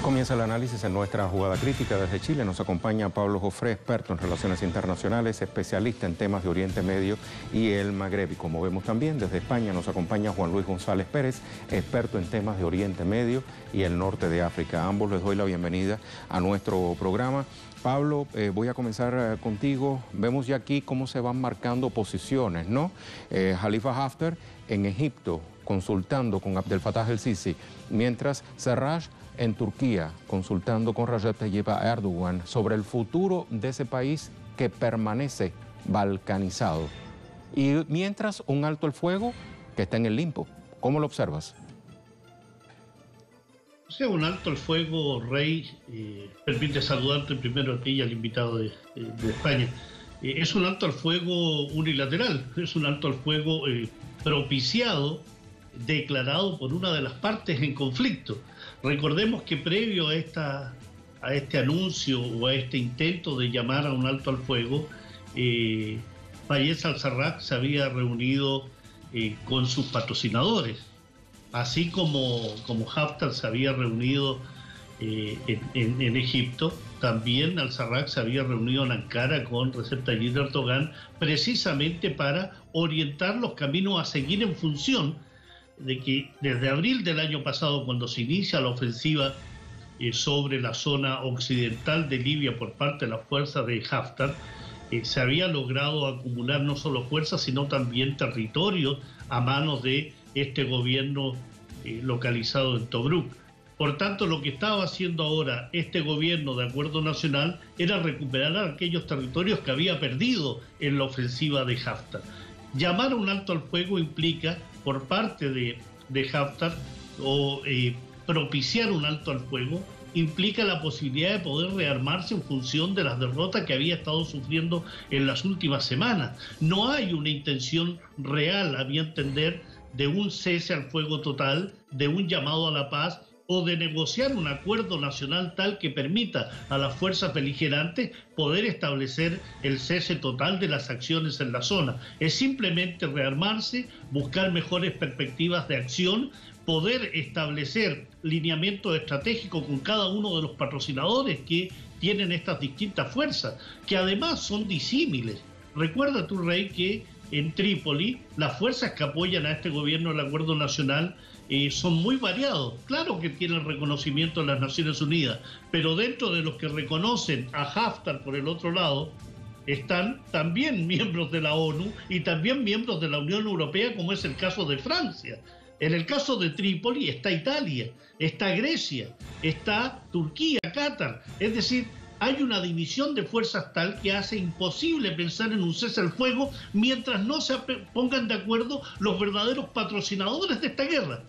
Comienza el análisis en nuestra jugada crítica. Desde Chile nos acompaña Pablo Jofré, experto en relaciones internacionales, especialista en temas de Oriente Medio y el Magreb. Y como vemos también, desde España nos acompaña Juan Luis González Pérez, experto en temas de Oriente Medio y el norte de África. A ambos les doy la bienvenida a nuestro programa. Pablo, voy a comenzar contigo. Vemos ya aquí cómo se van marcando posiciones, ¿no? Khalifa Haftar en Egipto consultando con Abdel Fattah el-Sisi, mientras Sarraj en Turquía consultando con Recep Tayyip Erdogan sobre el futuro de ese país que permanece balcanizado. Y mientras un alto el fuego que está en el limbo. ¿Cómo lo observas? O sea, un alto el fuego, Rey, permite saludarte primero a ti y al invitado de España. Es un alto al fuego unilateral, es un alto al fuego propiciado, declarado por una de las partes en conflicto. Recordemos que previo a este anuncio o a este intento de llamar a un alto al fuego, Fayez al-Sarraj se había reunido con sus patrocinadores, así como Haftar se había reunido en Egipto. También al-Sarraj se había reunido en Ankara con Recep Tayyip Erdogan, precisamente para orientar los caminos a seguir en función de que desde abril del año pasado, cuando se inicia la ofensiva sobre la zona occidental de Libia por parte de las fuerzas de Haftar, se había logrado acumular no solo fuerzas, sino también territorios a manos de este gobierno localizado en Tobruk. Por tanto, lo que estaba haciendo ahora este gobierno de acuerdo nacional era recuperar aquellos territorios que había perdido en la ofensiva de Haftar. Llamar a un alto al fuego implica, por parte de Haftar, o propiciar un alto al fuego, implica la posibilidad de poder rearmarse en función de las derrotas que había estado sufriendo en las últimas semanas. No hay una intención real, a mi entender, de un cese al fuego total, de un llamado a la paz o de negociar un acuerdo nacional tal que permita a las fuerzas beligerantes poder establecer el cese total de las acciones en la zona. Es simplemente rearmarse, buscar mejores perspectivas de acción, poder establecer lineamientos estratégicos con cada uno de los patrocinadores que tienen estas distintas fuerzas, que además son disímiles. Recuerda tú, Rey, que en Trípoli las fuerzas que apoyan a este gobierno del Acuerdo Nacional son muy variados. Claro que tienen reconocimiento en las Naciones Unidas, pero dentro de los que reconocen a Haftar por el otro lado, están también miembros de la ONU y también miembros de la Unión Europea, como es el caso de Francia. En el caso de Trípoli está Italia, está Grecia, está Turquía, Qatar. Es decir, hay una división de fuerzas tal que hace imposible pensar en un cese al fuego mientras no se pongan de acuerdo los verdaderos patrocinadores de esta guerra.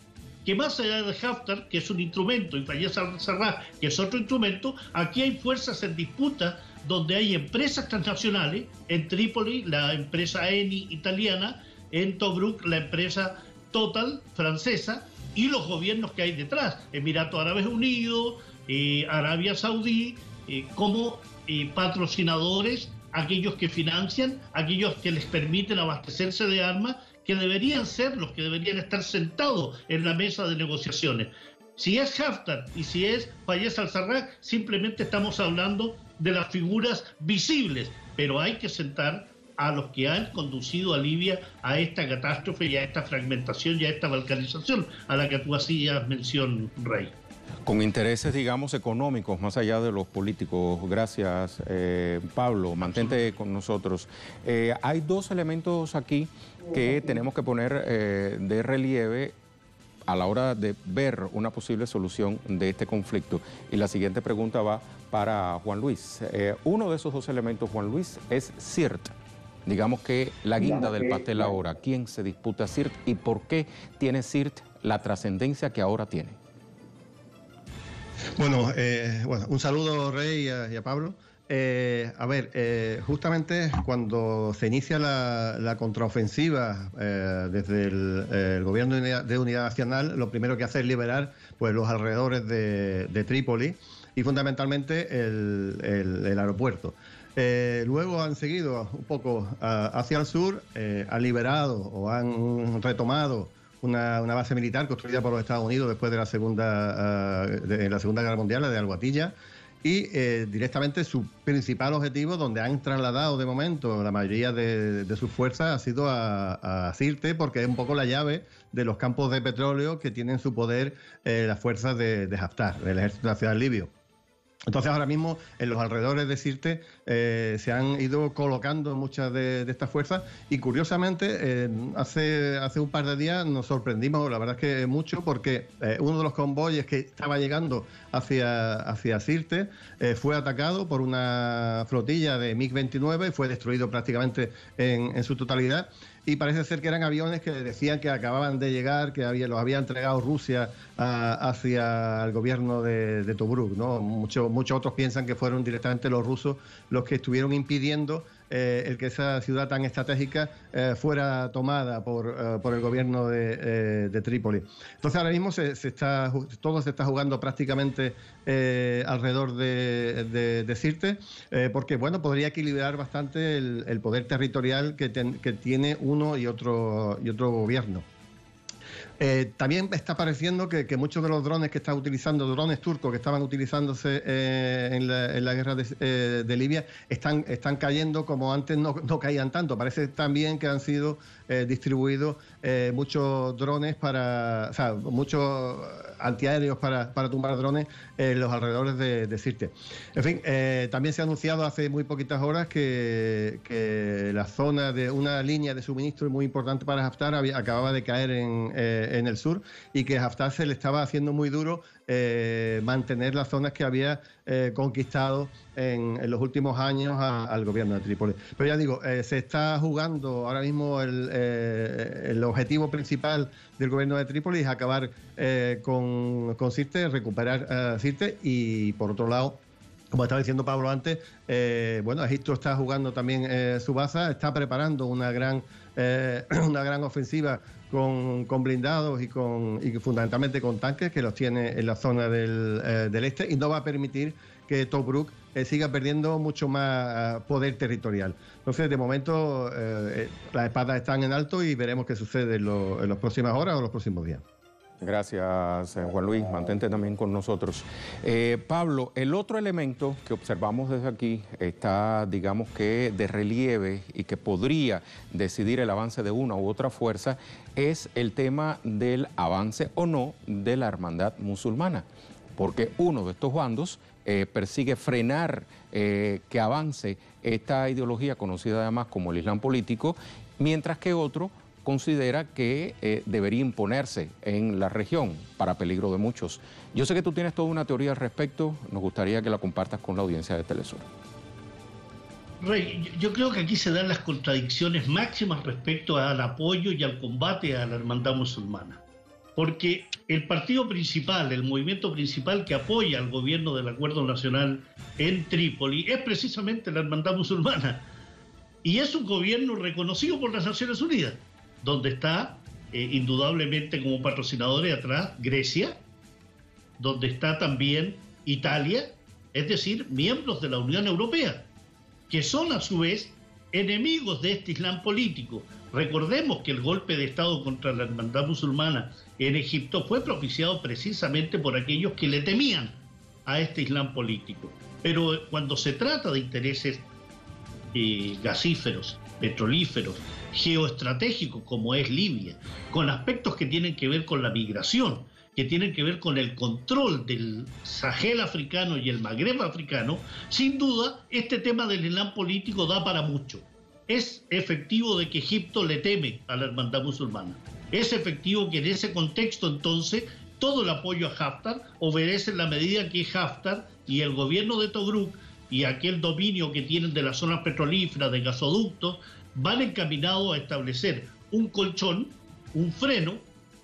Que más allá de Haftar, que es un instrumento, y Fayez al-Sarraj, que es otro instrumento, aquí hay fuerzas en disputa donde hay empresas transnacionales, en Trípoli la empresa Eni italiana, en Tobruk la empresa Total francesa, y los gobiernos que hay detrás, Emiratos Árabes Unidos, Arabia Saudí, como patrocinadores, aquellos que financian, aquellos que les permiten abastecerse de armas, que deberían ser los que deberían estar sentados en la mesa de negociaciones. Si es Haftar y si es Fayez al-Sarraj, simplemente estamos hablando de las figuras visibles, pero hay que sentar a los que han conducido a Libia a esta catástrofe y a esta fragmentación y a esta balcanización a la que tú hacías mención, Rey. Con intereses, digamos, económicos, más allá de los políticos. Gracias, Pablo. Mantente con nosotros. Hay dos elementos aquí que tenemos que poner de relieve a la hora de ver una posible solución de este conflicto. Y la siguiente pregunta va para Juan Luis. Uno de esos dos elementos, Juan Luis, es Sirte. Digamos que la guinda del pastel ahora. ¿Quién se disputa Sirte y por qué tiene Sirte la trascendencia que ahora tiene? Bueno, un saludo, Rey, y a Pablo. Justamente cuando se inicia la contraofensiva desde el Gobierno de Unidad Nacional, lo primero que hace es liberar pues, los alrededores de Trípoli y fundamentalmente el aeropuerto. Luego han seguido un poco hacia el sur, han liberado o han retomado una base militar construida por los Estados Unidos después de la Segunda Guerra Mundial, la de Alguatilla. Y directamente su principal objetivo, donde han trasladado de momento la mayoría de sus fuerzas, ha sido a Sirte, porque es un poco la llave de los campos de petróleo que tienen en su poder las fuerzas de Haftar, del ejército nacional libio. Entonces ahora mismo en los alrededores de Sirte se han ido colocando muchas de estas fuerzas y curiosamente hace un par de días nos sorprendimos, la verdad es que mucho, porque uno de los convoyes que estaba llegando hacia Sirte fue atacado por una flotilla de MiG-29 y fue destruido prácticamente en su totalidad. Y parece ser que eran aviones que decían que acababan de llegar, que los había entregado Rusia hacia el gobierno de Tobruk, ¿no? Muchos otros piensan que fueron directamente los rusos los que estuvieron impidiendo el que esa ciudad tan estratégica fuera tomada por el gobierno de Trípoli. Entonces ahora mismo todo se está jugando prácticamente alrededor de Sirte, porque bueno, podría equilibrar bastante el poder territorial que tiene uno y otro gobierno. También está pareciendo que muchos de los drones que están utilizando, drones turcos que estaban utilizándose en la guerra de Libia, están cayendo como antes no caían tanto. Parece también que han sido distribuidos muchos drones muchos antiaéreos para tumbar drones en los alrededores de Sirte. En fin, también se ha anunciado hace muy poquitas horas que la zona de una línea de suministro muy importante para Haftar acababa de caer en el sur y que a Haftar se le estaba haciendo muy duro mantener las zonas que había conquistado en los últimos años al gobierno de Trípoli. Pero ya digo, se está jugando ahora mismo el objetivo principal del gobierno de Trípoli es acabar con Sirte, recuperar Sirte y por otro lado, como estaba diciendo Pablo antes, Egipto está jugando también su baza, está preparando una gran ofensiva con blindados y fundamentalmente con tanques que los tiene en la zona del este y no va a permitir que Tobruk siga perdiendo mucho más poder territorial. Entonces, de momento, las espadas están en alto y veremos qué sucede en las próximas horas o los próximos días. Gracias, Juan Luis. Mantente también con nosotros. Pablo, el otro elemento que observamos desde aquí está, digamos que de relieve y que podría decidir el avance de una u otra fuerza, es el tema del avance o no de la hermandad musulmana. Porque uno de estos bandos persigue frenar que avance esta ideología conocida además como el Islam político, mientras que otro considera que debería imponerse en la región para peligro de muchos. Yo sé que tú tienes toda una teoría al respecto, nos gustaría que la compartas con la audiencia de Telesur. Rey, yo creo que aquí se dan las contradicciones máximas respecto al apoyo y al combate a la hermandad musulmana. Porque el partido principal, el movimiento principal que apoya al gobierno del Acuerdo Nacional en Trípoli es precisamente la hermandad musulmana. Y es un gobierno reconocido por las Naciones Unidas, donde está indudablemente como patrocinadores atrás Grecia, donde está también Italia, es decir, miembros de la Unión Europea, que son a su vez enemigos de este Islam político. Recordemos que el golpe de Estado contra la hermandad musulmana en Egipto fue propiciado precisamente por aquellos que le temían a este Islam político. Pero cuando se trata de intereses gasíferos, petrolíferos, geoestratégicos como es Libia, con aspectos que tienen que ver con la migración, que tienen que ver con el control del Sahel africano y el Magreb africano, sin duda este tema del Islam político da para mucho. Es efectivo de que Egipto le teme a la hermandad musulmana. Es efectivo que en ese contexto entonces todo el apoyo a Haftar obedece en la medida que Haftar y el gobierno de Tobruk y aquel dominio que tienen de las zonas petrolíferas, de gasoductos, van encaminados a establecer un colchón, un freno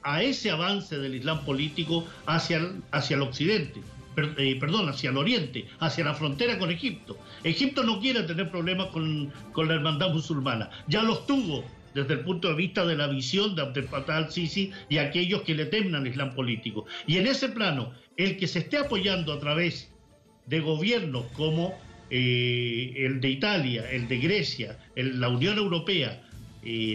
a ese avance del Islam político hacia el occidente, hacia el oriente, hacia la frontera con Egipto. Egipto no quiere tener problemas con la hermandad musulmana, ya los tuvo desde el punto de vista de la visión de Abdel Fattah al-Sisi y aquellos que le temen al Islam político. Y en ese plano, el que se esté apoyando a través de gobiernos como el de Italia, el de Grecia, la Unión Europea,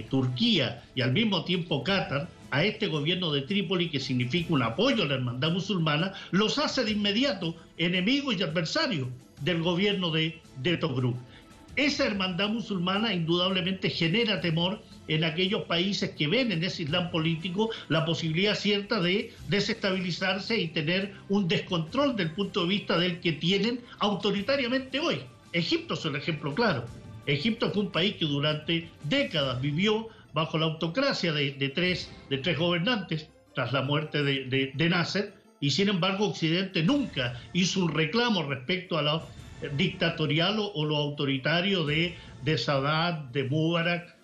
Turquía y al mismo tiempo Qatar, a este gobierno de Trípoli, que significa un apoyo a la hermandad musulmana, los hace de inmediato enemigos y adversarios del gobierno de Tobruk. Esa hermandad musulmana indudablemente genera temor en aquellos países que ven en ese Islam político la posibilidad cierta de desestabilizarse y tener un descontrol del punto de vista del que tienen autoritariamente hoy. Egipto es un ejemplo claro. Egipto fue un país que durante décadas vivió bajo la autocracia de tres gobernantes tras la muerte de Nasser, y sin embargo Occidente nunca hizo un reclamo respecto a lo dictatorial o lo autoritario de Sadat, de Mubarak,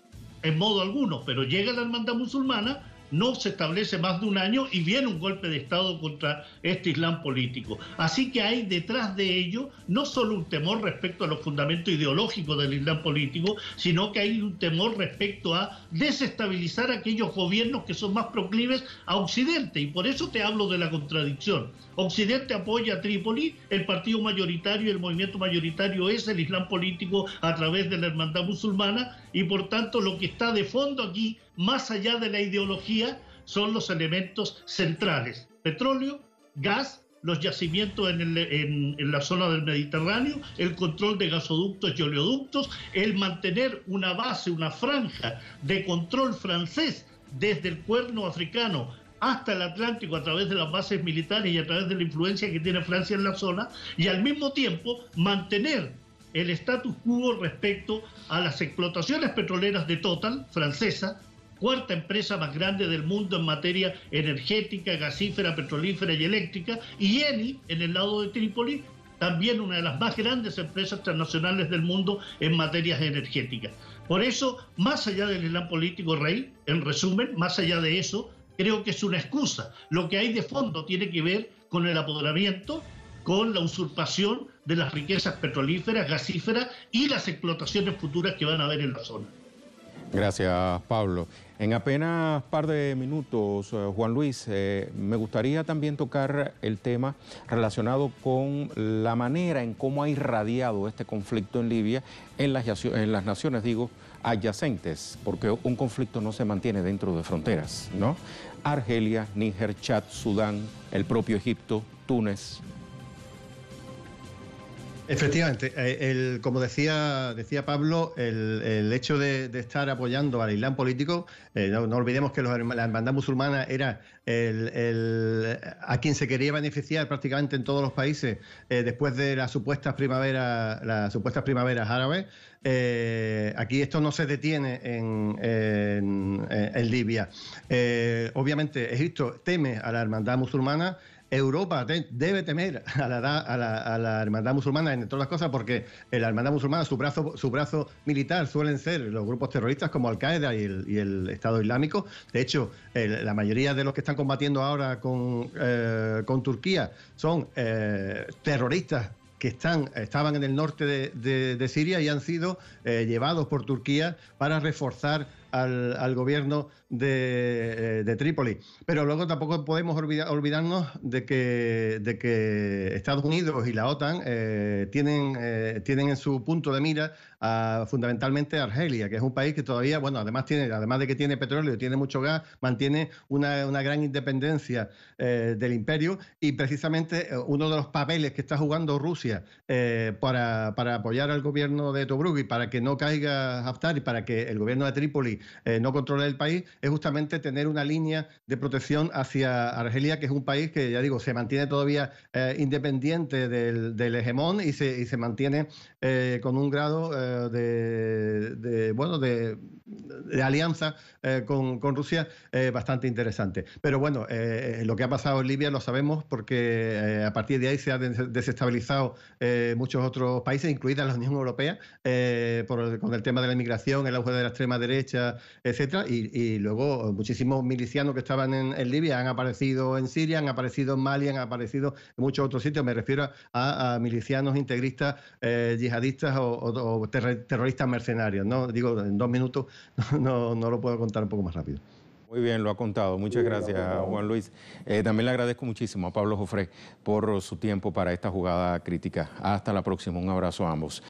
en modo alguno. Pero llega la hermandad musulmana, no se establece más de un año y viene un golpe de Estado contra este Islam político. Así que hay detrás de ello no solo un temor respecto a los fundamentos ideológicos del Islam político, sino que hay un temor respecto a desestabilizar aquellos gobiernos que son más proclives a Occidente. Y por eso te hablo de la contradicción. Occidente apoya a Trípoli, el partido mayoritario, el movimiento mayoritario es el Islam político a través de la hermandad musulmana, y por tanto lo que está de fondo aquí, más allá de la ideología, son los elementos centrales: petróleo, gas, los yacimientos en la zona del Mediterráneo, el control de gasoductos y oleoductos, el mantener una base, una franja de control francés desde el cuerno africano hasta el Atlántico a través de las bases militares y a través de la influencia que tiene Francia en la zona, y al mismo tiempo mantener el status quo respecto a las explotaciones petroleras de Total, francesa, cuarta empresa más grande del mundo en materia energética, gasífera, petrolífera y eléctrica, y Eni, en el lado de Trípoli, también una de las más grandes empresas transnacionales del mundo en materias energéticas. Por eso, más allá del Islam político, Rey, en resumen, más allá de eso, creo que es una excusa. Lo que hay de fondo tiene que ver con el apoderamiento, con la usurpación de las riquezas petrolíferas, gasíferas y las explotaciones futuras que van a haber en la zona. Gracias, Pablo. En apenas par de minutos, Juan Luis, me gustaría también tocar el tema relacionado con la manera en cómo ha irradiado este conflicto en Libia en las naciones, adyacentes, porque un conflicto no se mantiene dentro de fronteras, ¿no? Argelia, Níger, Chad, Sudán, el propio Egipto, Túnez. Efectivamente, como decía Pablo, el hecho de estar apoyando al Islam político, no olvidemos que la hermandad musulmana era a quien se quería beneficiar prácticamente en todos los países después de las supuestas primaveras árabes. Aquí esto no se detiene en Libia. Obviamente Egipto teme a la hermandad musulmana. Europa debe temer a la hermandad musulmana, entre todas las cosas, porque la hermandad musulmana, su brazo militar suelen ser los grupos terroristas como Al-Qaeda y el Estado Islámico. De hecho, la mayoría de los que están combatiendo ahora con Turquía son terroristas que estaban en el norte de Siria y han sido llevados por Turquía para reforzar al gobierno de Trípoli. Pero luego tampoco podemos olvidarnos de que Estados Unidos y la OTAN tienen en su punto de mira fundamentalmente Argelia, que es un país que todavía, bueno, además de que tiene petróleo y tiene mucho gas, mantiene una gran independencia del imperio, y precisamente uno de los papeles que está jugando Rusia para apoyar al gobierno de Tobruk y para que no caiga Haftar y para que el gobierno de Trípoli no controle el país, es justamente tener una línea de protección hacia Argelia, que es un país que, ya digo, se mantiene todavía independiente del hegemón y se mantiene con un grado de alianza con Rusia bastante interesante. Pero bueno, lo que ha pasado en Libia lo sabemos, porque a partir de ahí se han desestabilizado muchos otros países, incluida la Unión Europea, con el tema de la inmigración, el auge de la extrema derecha, etcétera, y luego muchísimos milicianos que estaban en Libia han aparecido en Siria, han aparecido en Mali, han aparecido en muchos otros sitios. Me refiero a milicianos integristas, yihadistas o terroristas mercenarios, ¿no? Digo, en 2 minutos no lo puedo contar un poco más rápido. Muy bien, lo ha contado. Muchas gracias, Juan Luis. También le agradezco muchísimo a Pablo Jofré por su tiempo para esta jugada crítica. Hasta la próxima. Un abrazo a ambos.